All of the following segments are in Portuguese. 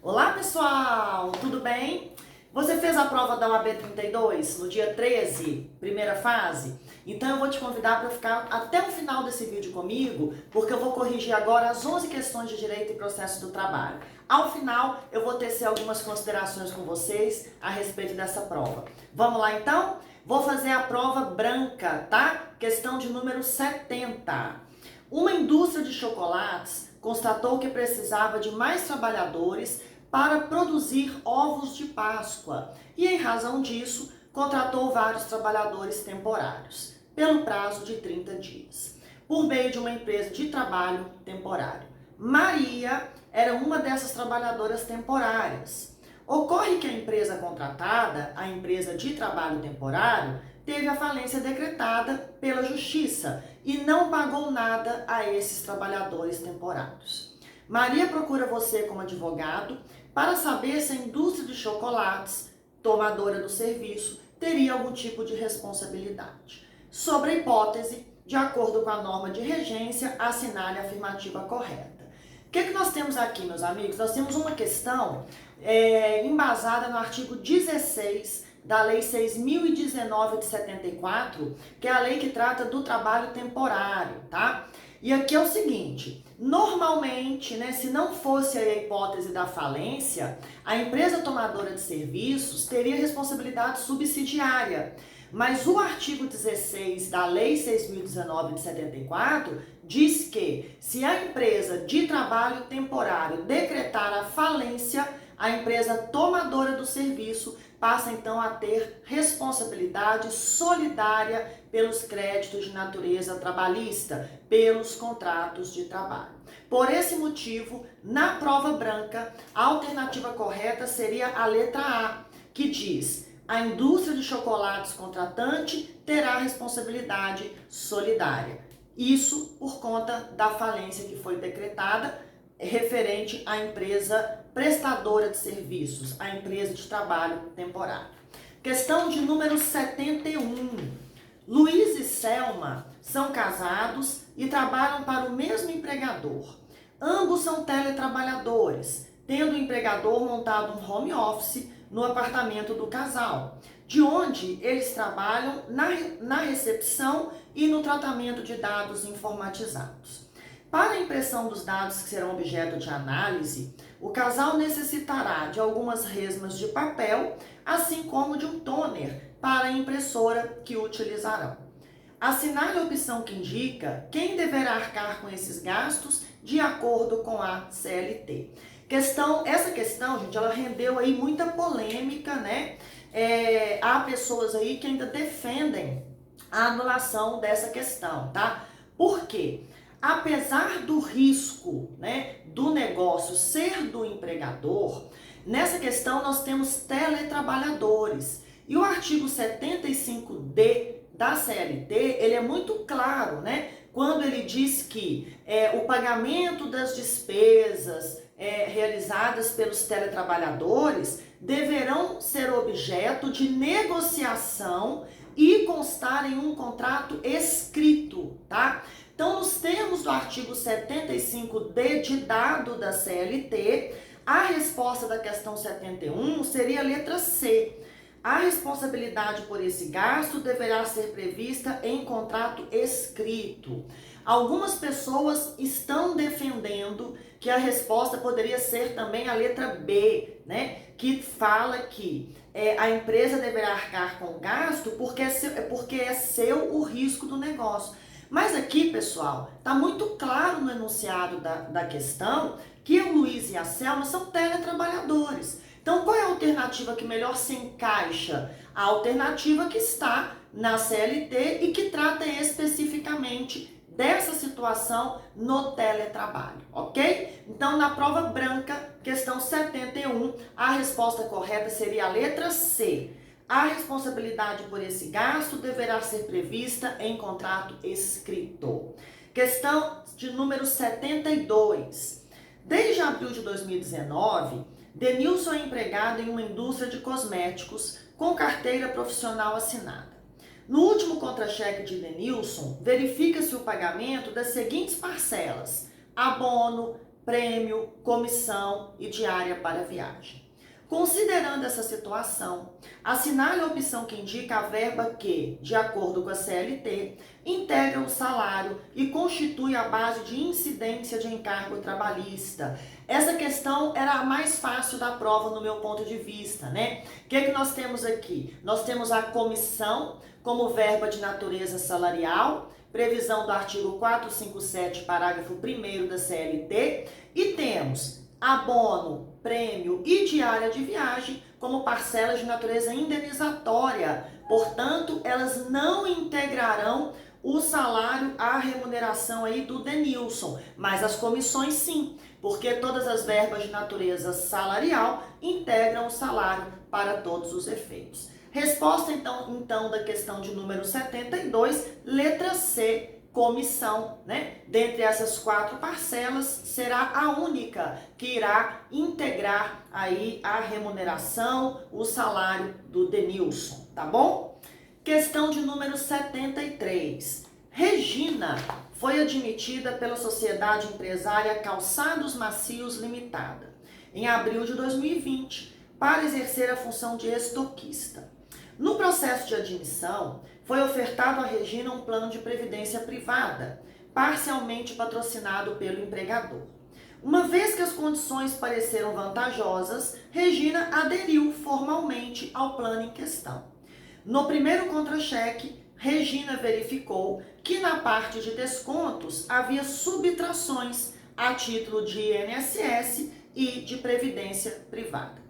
Olá pessoal, tudo bem? Você fez a prova da UAB 32 no dia 13, primeira fase? Então eu vou te convidar para ficar até o final desse vídeo comigo, porque eu vou corrigir agora as 11 questões de direito e processo do trabalho. Ao final eu vou tecer algumas considerações com vocês a respeito dessa prova. Vamos lá então? Vou fazer a prova branca, tá? Questão de número 70. Uma indústria de chocolates constatou que precisava de mais trabalhadores para produzir ovos de Páscoa e, em razão disso, contratou vários trabalhadores temporários, pelo prazo de 30 dias, por meio de uma empresa de trabalho temporário. Maria era uma dessas trabalhadoras temporárias. Ocorre que a empresa contratada, a empresa de trabalho temporário, teve a falência decretada pela Justiça e não pagou nada a esses trabalhadores temporários. Maria procura você como advogado para saber se a indústria de chocolates, tomadora do serviço, teria algum tipo de responsabilidade. Sobre a hipótese, de acordo com a norma de regência, assinale a afirmativa correta. O que nós temos aqui, meus amigos? Nós temos uma questão embasada no artigo 16 da Lei 6.019 de 74, que é a lei que trata do trabalho temporário, tá? E aqui é o seguinte, normalmente, né, se não fosse a hipótese da falência, a empresa tomadora de serviços teria responsabilidade subsidiária. Mas o artigo 16 da Lei 6.019 de 74 diz que se a empresa de trabalho temporário decretar a falência, a empresa tomadora do serviço passa então a ter responsabilidade solidária pelos créditos de natureza trabalhista, pelos contratos de trabalho. Por esse motivo, na prova branca, a alternativa correta seria a letra A, que diz: a indústria de chocolates contratante terá responsabilidade solidária. Isso por conta da falência que foi decretada referente à empresa prestadora de serviços, a empresa de trabalho temporário. Questão de número 71. Luiz e Selma são casados e trabalham para o mesmo empregador. Ambos são teletrabalhadores, tendo o empregador montado um home office no apartamento do casal, de onde eles trabalham na recepção e no tratamento de dados informatizados. Para a impressão dos dados que serão objeto de análise, o casal necessitará de algumas resmas de papel, assim como de um toner para a impressora que utilizarão. Assinale a opção que indica quem deverá arcar com esses gastos de acordo com a CLT. Essa questão, gente, ela rendeu aí muita polêmica, né? Há pessoas aí que ainda defendem a anulação dessa questão, tá? Por quê? Apesar do risco, né, do negócio ser do empregador, nessa questão nós temos teletrabalhadores. E o artigo 75D da CLT, ele é muito claro, né, quando ele diz que o pagamento das despesas realizadas pelos teletrabalhadores deverão ser objeto de negociação e constar em um contrato escrito, tá? Então, nos termos do artigo 75D de dado da CLT, a resposta da questão 71 seria a letra C. A responsabilidade por esse gasto deverá ser prevista em contrato escrito. Algumas pessoas estão defendendo que a resposta poderia ser também a letra B, né? Que fala que a empresa deverá arcar com o gasto porque é seu o risco do negócio. Mas aqui, pessoal, está muito claro no enunciado da questão que o Luiz e a Selma são teletrabalhadores. Então, qual é a alternativa que melhor se encaixa? A alternativa que está na CLT e que trata especificamente dessa situação no teletrabalho, ok? Então, na prova branca, questão 71, a resposta correta seria a letra C. A responsabilidade por esse gasto deverá ser prevista em contrato escrito. Questão de número 72. Desde abril de 2019, Denilson é empregado em uma indústria de cosméticos com carteira profissional assinada. No último contra-cheque de Denilson, verifica-se o pagamento das seguintes parcelas: abono, prêmio, comissão e diária para viagem. Considerando essa situação, assinale a opção que indica a verba que, de acordo com a CLT, integra o salário e constitui a base de incidência de encargo trabalhista. Essa questão era a mais fácil da prova no meu ponto de vista, né? O que nós temos aqui? Nós temos a comissão como verba de natureza salarial, previsão do artigo 457, parágrafo 1º da CLT, e temos abono, prêmio e diária de viagem como parcelas de natureza indenizatória. Portanto, elas não integrarão o salário, a remuneração aí do Denilson, mas as comissões sim, porque todas as verbas de natureza salarial integram o salário para todos os efeitos. Resposta então da questão de número 72, letra C, comissão, né? Dentre essas 4 parcelas, será a única que irá integrar aí a remuneração, o salário do Denilson, tá bom? Questão de número 73. Regina foi admitida pela Sociedade Empresária Calçados Macios Limitada em abril de 2020 para exercer a função de estoquista. No processo de admissão, foi ofertado a Regina um plano de previdência privada, parcialmente patrocinado pelo empregador. Uma vez que as condições pareceram vantajosas, Regina aderiu formalmente ao plano em questão. No primeiro contra-cheque, Regina verificou que na parte de descontos havia subtrações a título de INSS e de previdência privada.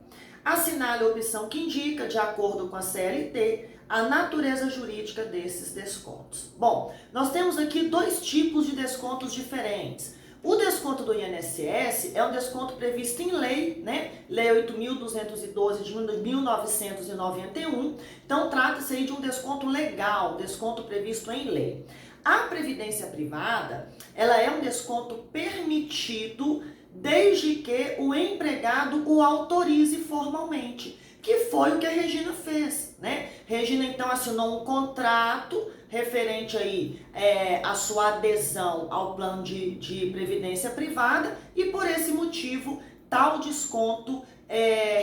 Assinale a opção que indica, de acordo com a CLT, a natureza jurídica desses descontos. Bom, nós temos aqui 2 tipos de descontos diferentes. O desconto do INSS é um desconto previsto em lei, né? Lei 8.212 de 1991. Então, trata-se aí de um desconto legal, desconto previsto em lei. A previdência privada, ela é um desconto permitido desde que o empregado o autorize formalmente, que foi o que a Regina fez, né? Regina, então, assinou um contrato referente aí à sua adesão ao plano de previdência privada e, por esse motivo, tal desconto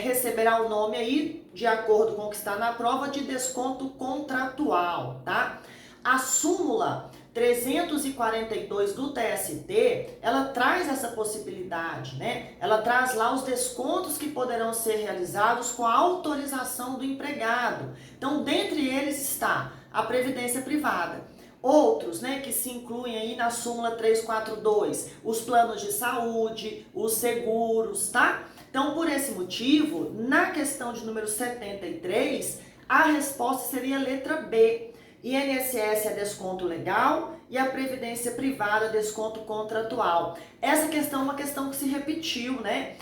receberá o nome aí, de acordo com o que está na prova, de desconto contratual, tá? A súmula 342 do TST, ela traz essa possibilidade, né? Ela traz lá os descontos que poderão ser realizados com a autorização do empregado. Então, dentre eles está a previdência privada. Outros, né, que se incluem aí na súmula 342, os planos de saúde, os seguros, tá? Então, por esse motivo, na questão de número 73, a resposta seria a letra B. INSS é desconto legal e a previdência privada é desconto contratual. Essa questão é uma questão que se repetiu, né?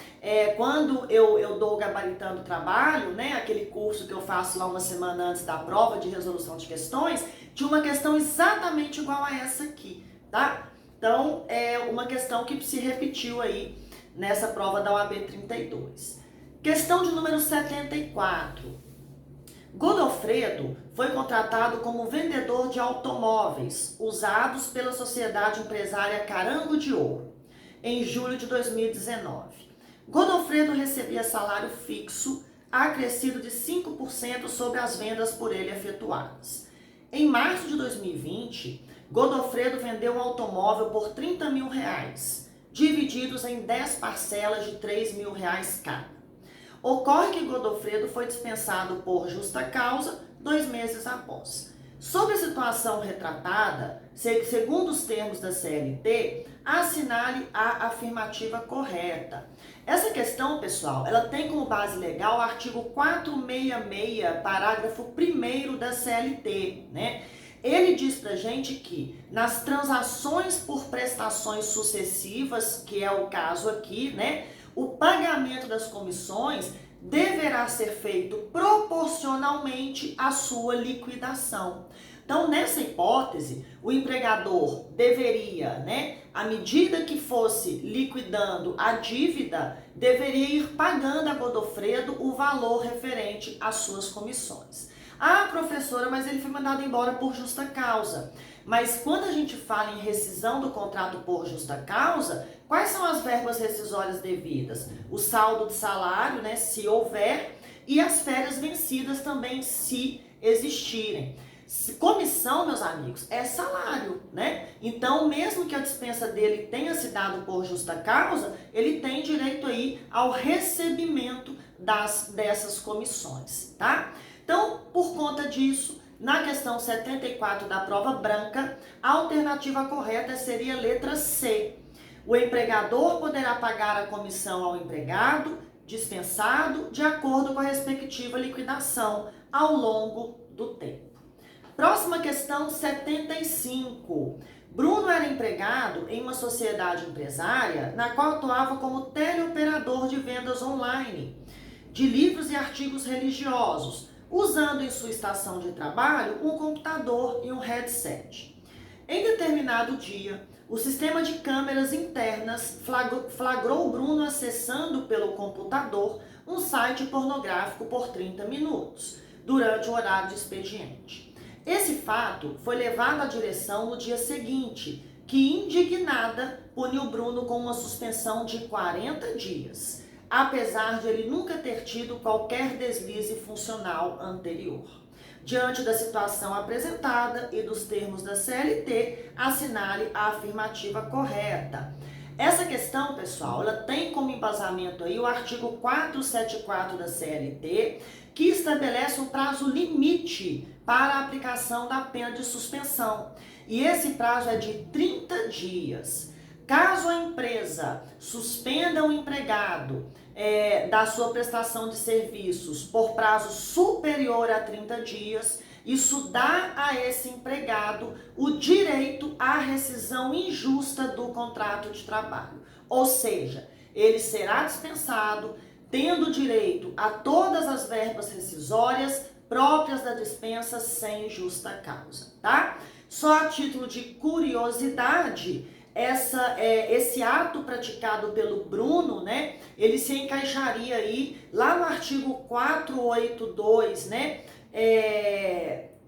Quando eu dou gabaritando trabalho, né? Aquele curso que eu faço lá uma semana antes da prova de resolução de questões, tinha uma questão exatamente igual a essa aqui, tá? Então, é uma questão que se repetiu aí nessa prova da OAB 32. Questão de número 74. Godofredo foi contratado como vendedor de automóveis usados pela Sociedade Empresária Carango de Ouro em julho de 2019. Godofredo recebia salário fixo acrescido de 5% sobre as vendas por ele efetuadas. Em março de 2020, Godofredo vendeu um automóvel por R$30 mil, divididos em 10 parcelas de R$3 mil cada. Ocorre que Godofredo foi dispensado por justa causa 2 meses após. Sobre a situação retratada, segundo os termos da CLT, assinale a afirmativa correta. Essa questão, pessoal, ela tem como base legal o artigo 466, parágrafo 1º da CLT, né? Ele diz pra gente que nas transações por prestações sucessivas, que é o caso aqui, né? O pagamento das comissões deverá ser feito proporcionalmente à sua liquidação. Então, nessa hipótese, o empregador deveria, né, à medida que fosse liquidando a dívida, deveria ir pagando a Godofredo o valor referente às suas comissões. Ah, professora, mas ele foi mandado embora por justa causa. Mas quando a gente fala em rescisão do contrato por justa causa, quais são as verbas rescisórias devidas? O saldo de salário, né, se houver, e as férias vencidas também, se existirem. Comissão, meus amigos, é salário, né? Então, mesmo que a dispensa dele tenha se dado por justa causa, ele tem direito aí ao recebimento dessas comissões, tá? Então, por conta disso, na questão 74 da prova branca, a alternativa correta seria a letra C. O empregador poderá pagar a comissão ao empregado dispensado de acordo com a respectiva liquidação ao longo do tempo. Próxima questão, 75. Bruno era empregado em uma sociedade empresária na qual atuava como teleoperador de vendas online de livros e artigos religiosos, usando em sua estação de trabalho um computador e um headset. Em determinado dia, o sistema de câmeras internas flagrou Bruno acessando pelo computador um site pornográfico por 30 minutos, durante o horário de expediente. Esse fato foi levado à direção no dia seguinte, que, indignada, puniu Bruno com uma suspensão de 40 dias, apesar de ele nunca ter tido qualquer deslize funcional anterior. Diante da situação apresentada e dos termos da CLT, assinale a afirmativa correta. Essa questão, pessoal, ela tem como embasamento aí o artigo 474 da CLT, que estabelece um prazo limite para a aplicação da pena de suspensão. E esse prazo é de 30 dias. Caso a empresa suspenda o empregado da sua prestação de serviços por prazo superior a 30 dias, isso dá a esse empregado o direito à rescisão injusta do contrato de trabalho. Ou seja, ele será dispensado, tendo direito a todas as verbas rescisórias próprias da dispensa sem justa causa, tá? Só a título de curiosidade, esse ato praticado pelo Bruno, né, ele se encaixaria aí lá no artigo 482, né,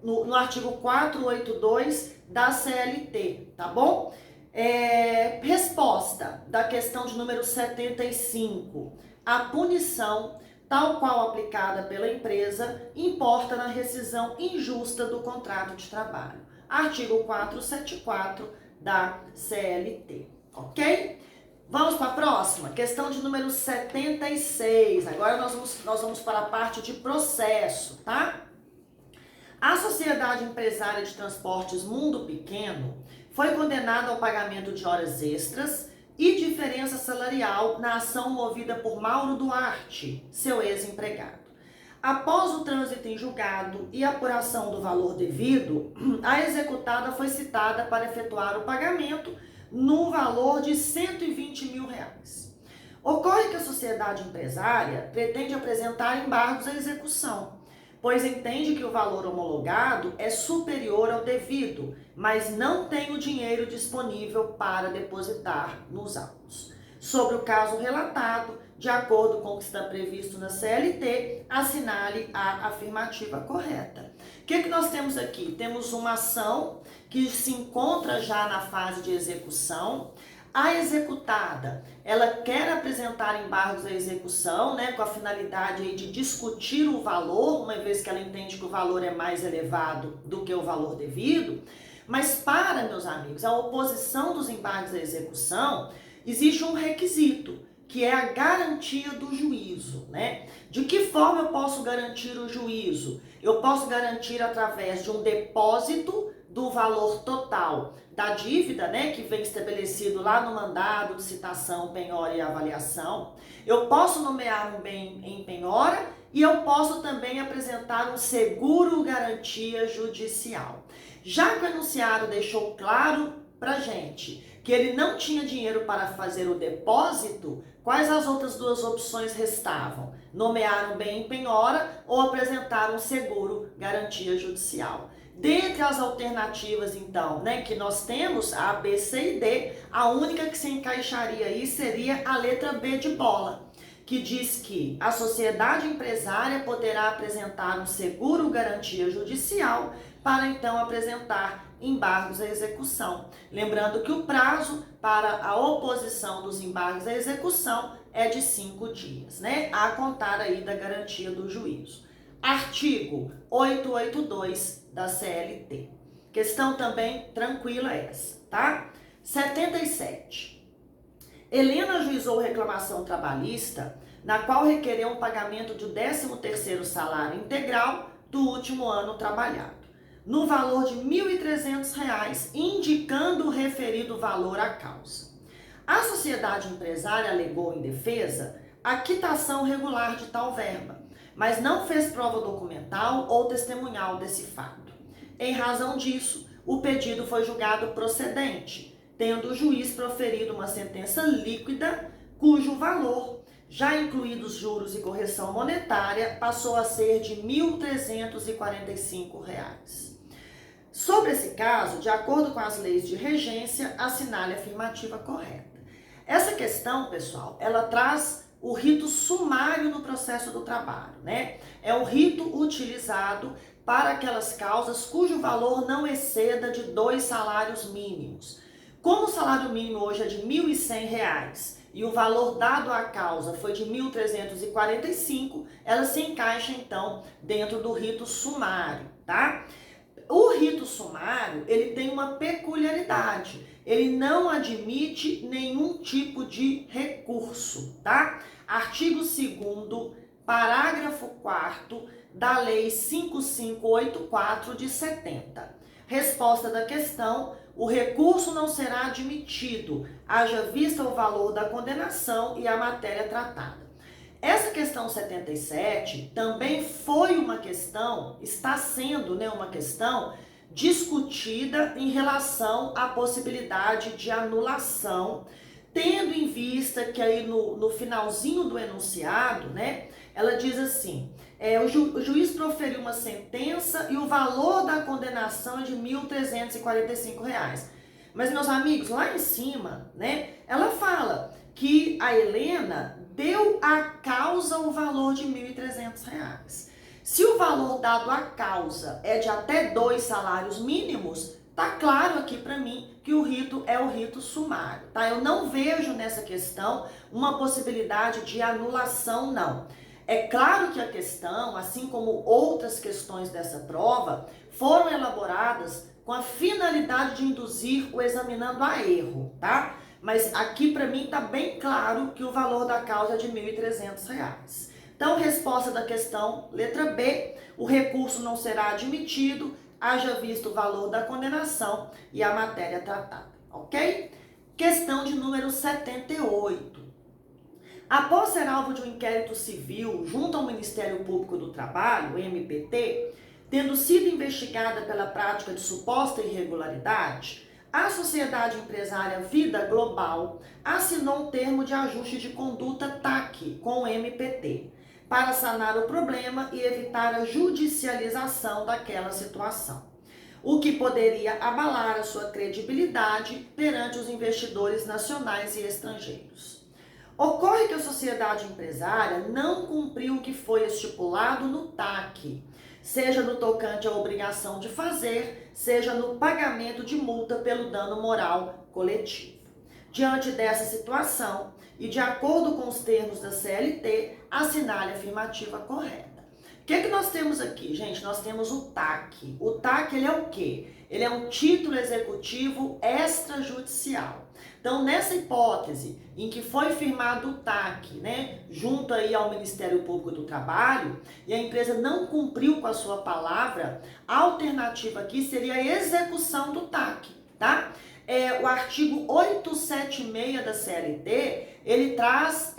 no artigo 482 da CLT, tá bom? Resposta da questão de número 75. A punição, tal qual aplicada pela empresa, importa na rescisão injusta do contrato de trabalho. Artigo 474 da CLT, ok? Vamos para a próxima, questão de número 76. Agora nós vamos para a parte de processo, tá? A Sociedade Empresária de Transportes Mundo Pequeno foi condenada ao pagamento de horas extras e diferença salarial na ação movida por Mauro Duarte, seu ex-empregado. Após o trânsito em julgado e apuração do valor devido, a executada foi citada para efetuar o pagamento no valor de R$120 mil. Ocorre que a sociedade empresária pretende apresentar embargos à execução, pois entende que o valor homologado é superior ao devido, mas não tem o dinheiro disponível para depositar nos autos. Sobre o caso relatado, de acordo com o que está previsto na CLT, assinale a afirmativa correta. O que nós temos aqui? Temos uma ação que se encontra já na fase de execução. A executada, ela quer apresentar embargos à execução, né, com a finalidade aí de discutir o valor, uma vez que ela entende que o valor é mais elevado do que o valor devido. Mas para, meus amigos, a oposição dos embargos à execução, existe um requisito, que é a garantia do juízo, né? De que forma eu posso garantir o juízo? Eu posso garantir através de um depósito do valor total da dívida, né, que vem estabelecido lá no mandado de citação, penhora e avaliação. Eu posso nomear um bem em penhora e eu posso também apresentar um seguro garantia judicial. Já que o enunciado deixou claro pra gente que ele não tinha dinheiro para fazer o depósito, quais as outras duas opções restavam? Nomear um bem em penhora ou apresentar um seguro garantia judicial. Dentre as alternativas, então, né, que nós temos, A, B, C e D, a única que se encaixaria aí seria a letra B de bola, que diz que a sociedade empresária poderá apresentar um seguro garantia judicial para então apresentar embargos à execução. Lembrando que o prazo para a oposição dos embargos à execução é de 5 dias, né? A contar aí da garantia do juízo. Artigo 882 da CLT. Questão também tranquila essa, tá? 77. Helena ajuizou reclamação trabalhista na qual requereu um pagamento de 13º salário integral do último ano trabalhado, no valor de R$ 1.300, indicando o referido valor à causa. A sociedade empresária alegou em defesa a quitação regular de tal verba, mas não fez prova documental ou testemunhal desse fato. Em razão disso, o pedido foi julgado procedente, tendo o juiz proferido uma sentença líquida, cujo valor, já incluídos juros e correção monetária, passou a ser de R$ 1.345. Sobre esse caso, de acordo com as leis de regência, assinale a afirmativa correta. Essa questão, pessoal, ela traz o rito sumário no processo do trabalho, né? É o rito utilizado para aquelas causas cujo valor não exceda de 2 salários mínimos. Como o salário mínimo hoje é de R$ 1.100 e o valor dado à causa foi de R$ 1.345, ela se encaixa então dentro do rito sumário, tá? O rito sumário, ele tem uma peculiaridade. Ele não admite nenhum tipo de recurso, tá? Artigo 2º, parágrafo 4º da Lei 5584 de 70. Resposta da questão: o recurso não será admitido, haja vista o valor da condenação e a matéria tratada. Essa questão 77 também foi uma questão, está sendo, né, uma questão discutida em relação à possibilidade de anulação, tendo em vista que aí no finalzinho do enunciado, né, ela diz assim, o juiz proferiu uma sentença e o valor da condenação é de R$ 1.345. Mas, meus amigos, lá em cima, né, ela fala que a Helena deu à causa o valor de R$ 1.300. Se o valor dado à causa é de até 2 salários mínimos, tá claro aqui para mim que o rito é o rito sumário, tá? Eu não vejo nessa questão uma possibilidade de anulação, não. É claro que a questão, assim como outras questões dessa prova, foram elaboradas com a finalidade de induzir o examinando a erro, tá? Mas aqui para mim está bem claro que o valor da causa é de R$ 1.300. Então, resposta da questão, letra B, o recurso não será admitido, haja visto o valor da condenação e a matéria tratada, ok? Questão de número 78. Após ser alvo de um inquérito civil junto ao Ministério Público do Trabalho, MPT, tendo sido investigada pela prática de suposta irregularidade, a sociedade empresária Vida Global assinou um termo de ajuste de conduta TAC com o MPT para sanar o problema e evitar a judicialização daquela situação, o que poderia abalar a sua credibilidade perante os investidores nacionais e estrangeiros. Ocorre que a sociedade empresária não cumpriu o que foi estipulado no TAC, seja no tocante à obrigação de fazer, seja no pagamento de multa pelo dano moral coletivo. Diante dessa situação, e de acordo com os termos da CLT, assinale a afirmativa correta. O que nós temos aqui, gente? Nós temos o TAC. O TAC, ele é o quê? Ele é um título executivo extrajudicial. Então, nessa hipótese em que foi firmado o TAC, né, junto aí ao Ministério Público do Trabalho, e a empresa não cumpriu com a sua palavra, a alternativa aqui seria a execução do TAC, tá? O artigo 876 da CLT, ele traz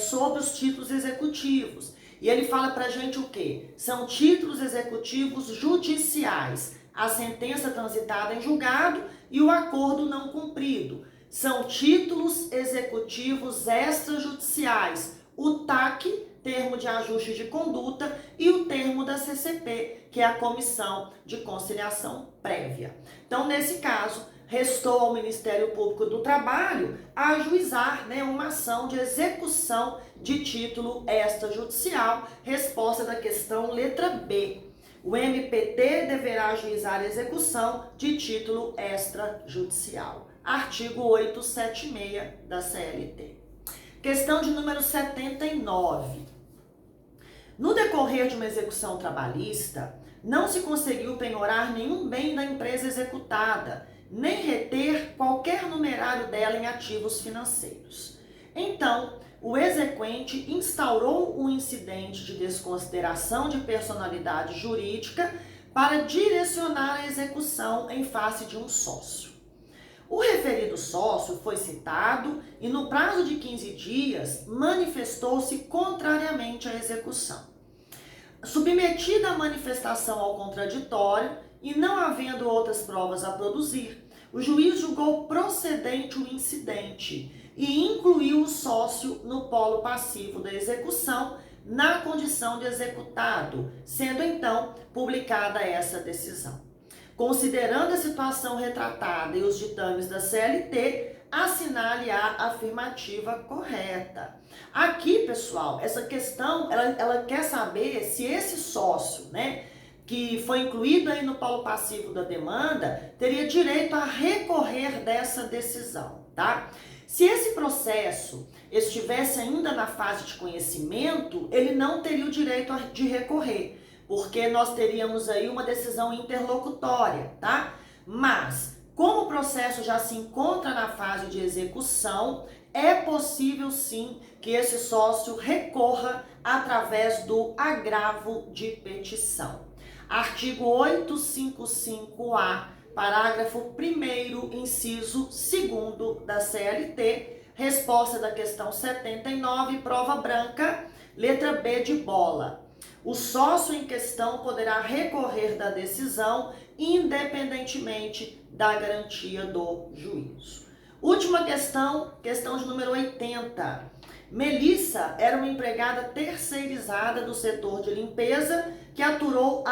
sobre os títulos executivos. E ele fala pra gente o quê? São títulos executivos judiciais, a sentença transitada em julgado e o acordo não cumprido. São títulos executivos extrajudiciais, o TAC, termo de ajuste de conduta, e o termo da CCP, que é a Comissão de Conciliação Prévia. Então, nesse caso, restou ao Ministério Público do Trabalho ajuizar, né, uma ação de execução de título extrajudicial. Resposta da questão letra B. O MPT deverá ajuizar a execução de título extrajudicial. Artigo 876 da CLT. Questão de número 79. No decorrer de uma execução trabalhista, não se conseguiu penhorar nenhum bem da empresa executada, nem reter qualquer numerário dela em ativos financeiros. Então, o exequente instaurou um incidente de desconsideração de personalidade jurídica para direcionar a execução em face de um sócio. O referido sócio foi citado e, no prazo de 15 dias, manifestou-se contrariamente à execução. Submetida a manifestação ao contraditório e não havendo outras provas a produzir, o juiz julgou procedente o incidente e incluiu o sócio no polo passivo da execução na condição de executado, sendo então publicada essa decisão. Considerando a situação retratada e os ditames da CLT, assinale a afirmativa correta. Aqui, pessoal, essa questão, ela quer saber se esse sócio, né, que foi incluído aí no polo passivo da demanda, teria direito a recorrer dessa decisão, tá? Se esse processo estivesse ainda na fase de conhecimento, ele não teria o direito de recorrer, porque nós teríamos aí uma decisão interlocutória, tá? Mas, como o processo já se encontra na fase de execução, é possível sim que esse sócio recorra através do agravo de petição. Artigo 855-A, parágrafo 1º, inciso 2º da CLT, resposta da questão 79, prova branca, letra B de bola. O sócio em questão poderá recorrer da decisão independentemente da garantia do juízo. Última questão, questão de número 80. Melissa era uma empregada terceirizada do setor de limpeza que atuou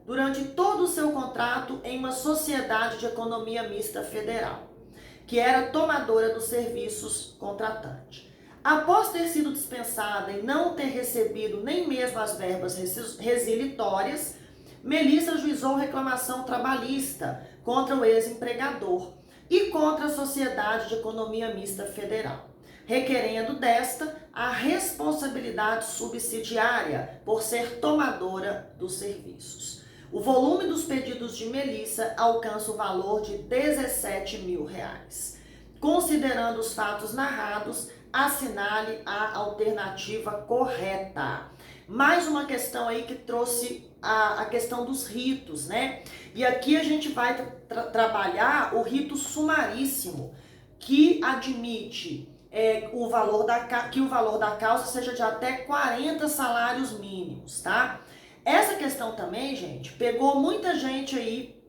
durante todo o seu contrato em uma sociedade de economia mista federal, que era tomadora dos serviços contratante. Após ter sido dispensada e não ter recebido nem mesmo as verbas resilitórias, Melissa ajuizou reclamação trabalhista contra o ex-empregador e contra a Sociedade de Economia Mista Federal, requerendo desta a responsabilidade subsidiária por ser tomadora dos serviços. O volume dos pedidos de Melissa alcança o valor de R$17 mil. Considerando os fatos narrados, assinale a alternativa correta. Mais uma questão aí que trouxe a questão dos ritos, né? E aqui a gente vai trabalhar o rito sumaríssimo, que admite que o valor da causa seja de até 40 salários mínimos, tá? Essa questão também, gente, pegou muita gente aí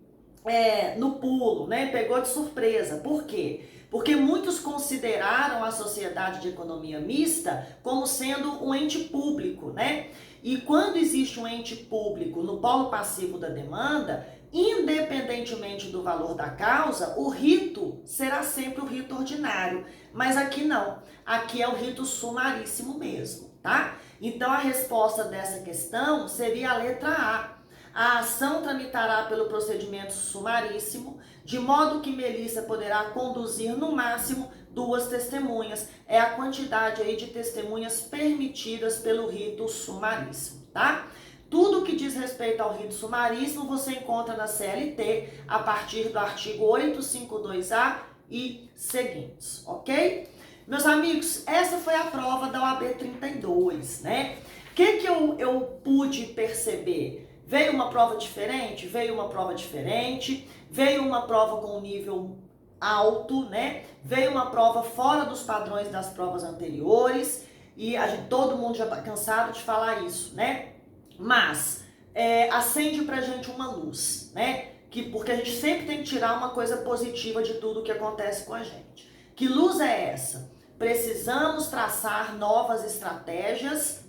no pulo, né? Pegou de surpresa. Por quê? Porque muitos consideraram a Sociedade de Economia Mista como sendo um ente público, né? E quando existe um ente público no polo passivo da demanda, independentemente do valor da causa, o rito será sempre o rito ordinário. Mas aqui não. Aqui é o rito sumaríssimo mesmo, tá? Então a resposta dessa questão seria a letra A. A ação tramitará pelo procedimento sumaríssimo, de modo que Melissa poderá conduzir no máximo 2 testemunhas. É a quantidade aí de testemunhas permitidas pelo rito sumaríssimo, tá? Tudo que diz respeito ao rito sumaríssimo você encontra na CLT a partir do artigo 852-A e seguintes, ok? Meus amigos, essa foi a prova da OAB 32, né? O que eu pude perceber? Veio uma prova diferente? Veio uma prova diferente. Veio uma prova com um nível alto, né? Veio uma prova fora dos padrões das provas anteriores. E todo mundo já está cansado de falar isso, né? Mas acende pra gente uma luz, né? Porque a gente sempre tem que tirar uma coisa positiva de tudo que acontece com a gente. Que luz é essa? Precisamos traçar novas estratégias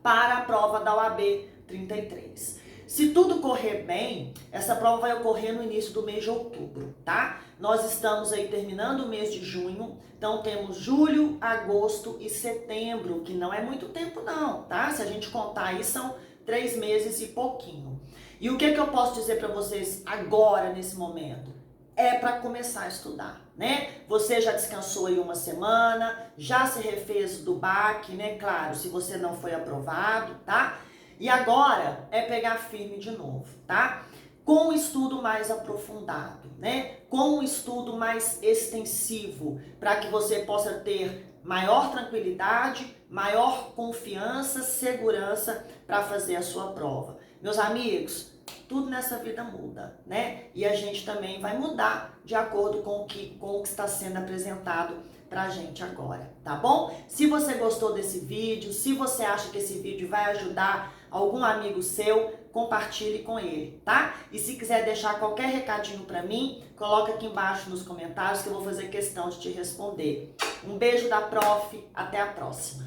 para a prova da OAB 33. Se tudo correr bem, essa prova vai ocorrer no início do mês de outubro, tá? Nós estamos aí terminando o mês de junho, então temos julho, agosto e setembro, que não é muito tempo não, tá? Se a gente contar aí, são 3 meses e pouquinho. E o que eu posso dizer para vocês agora, nesse momento? É para começar a estudar, né? Você já descansou aí uma semana, já se refez do baque, né? Claro, se você não foi aprovado, tá? E agora é pegar firme de novo, tá? Com um estudo mais aprofundado, né? Com um estudo mais extensivo, para que você possa ter maior tranquilidade, maior confiança, segurança para fazer a sua prova. Meus amigos, tudo nessa vida muda, né? E a gente também vai mudar de acordo com o que está sendo apresentado pra gente agora, tá bom? Se você gostou desse vídeo, se você acha que esse vídeo vai ajudar algum amigo seu, compartilhe com ele, tá? E se quiser deixar qualquer recadinho pra mim, coloca aqui embaixo nos comentários que eu vou fazer questão de te responder. Um beijo da prof, até a próxima.